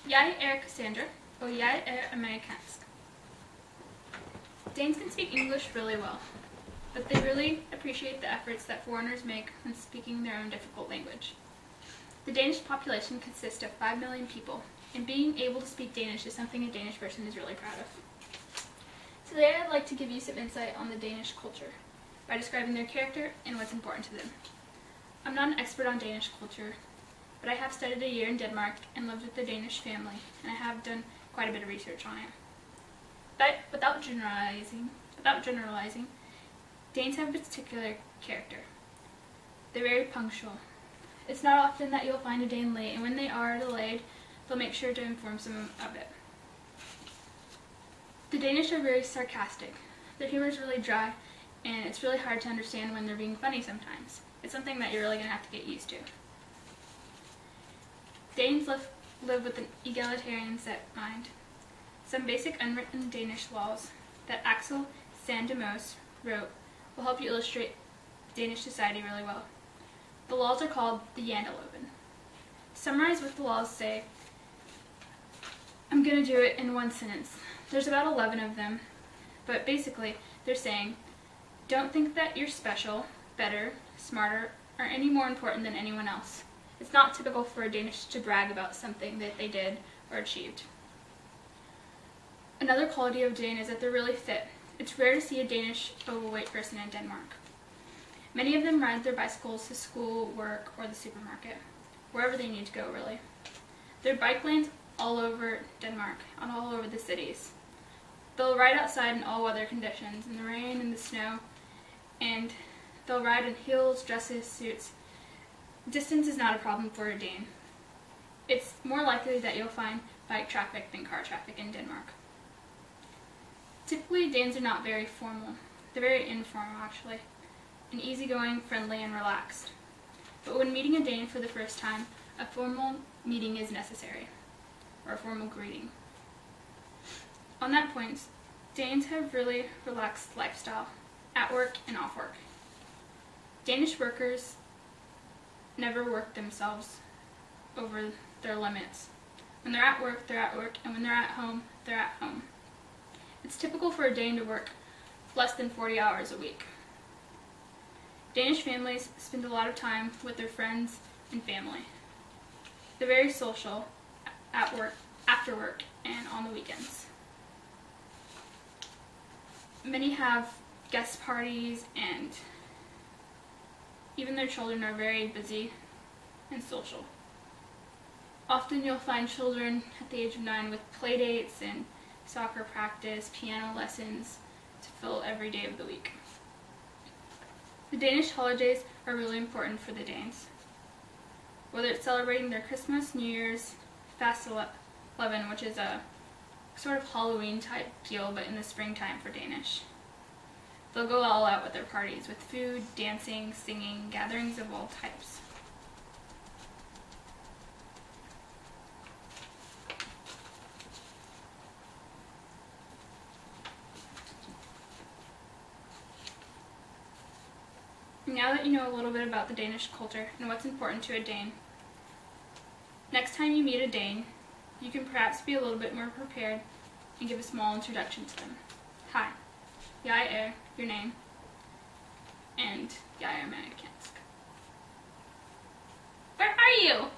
Jeg Cassandra, og jeg amerikansk. Danes can speak English really well, but they really appreciate the efforts that foreigners make when speaking their own difficult language. The Danish population consists of 5 million people, and being able to speak Danish is something a Danish person is really proud of. Today I'd like to give you some insight on the Danish culture by describing their character and what's important to them. I'm not an expert on Danish culture, but I have studied a year in Denmark and lived with the Danish family, and I have done quite a bit of research on it. But without generalizing, Danes have a particular character. They're very punctual. It's not often that you'll find a Dane late, and when they are delayed, they'll make sure to inform someone of it. The Danish are very sarcastic. Their humor is really dry, and it's really hard to understand when they're being funny sometimes. It's something that you're really going to have to get used to. Danes live with an egalitarian set mind. Some basic unwritten Danish laws that Axel Sandemos wrote will help you illustrate Danish society really well. The laws are called the Janteloven. To summarize what the laws say, I'm going to do it in one sentence. There's about 11 of them, but basically they're saying, don't think that you're special, better, smarter, or any more important than anyone else. It's not typical for a Danish to brag about something that they did or achieved. Another quality of Dane is that they're really fit. It's rare to see a Danish overweight person in Denmark. Many of them ride their bicycles to school, work, or the supermarket, wherever they need to go, really. There are bike lanes all over Denmark, and all over the cities. They'll ride outside in all weather conditions, in the rain, in the snow, and they'll ride in heels, dresses, suits. Distance is not a problem for a Dane. It's more likely that you'll find bike traffic than car traffic in Denmark. Typically, Danes are not very formal. They're very informal, actually, and easygoing, friendly, and relaxed. But when meeting a Dane for the first time, a formal meeting is necessary, or a formal greeting. On that point, Danes have really relaxed lifestyle, at work and off work. Danish workers never work themselves over their limits. When they're at work, and when they're at home, they're at home. It's typical for a Dane to work less than 40 hours a week. Danish families spend a lot of time with their friends and family. They're very social at work, after work, and on the weekends. Many have guest parties, and even their children are very busy and social. Often you'll find children at the age of 9 with play dates and soccer practice, piano lessons to fill every day of the week. The Danish holidays are really important for the Danes. Whether it's celebrating their Christmas, New Year's, Fastelavn, which is a sort of Halloween type deal, but in the springtime for Danish. They'll go all out with their parties, with food, dancing, singing, gatherings of all types. Now that you know a little bit about the Danish culture and what's important to a Dane, next time you meet a Dane, you can perhaps be a little bit more prepared and give a small introduction to them. Hi, jeg your name, and jeg amerikansk. Where are you?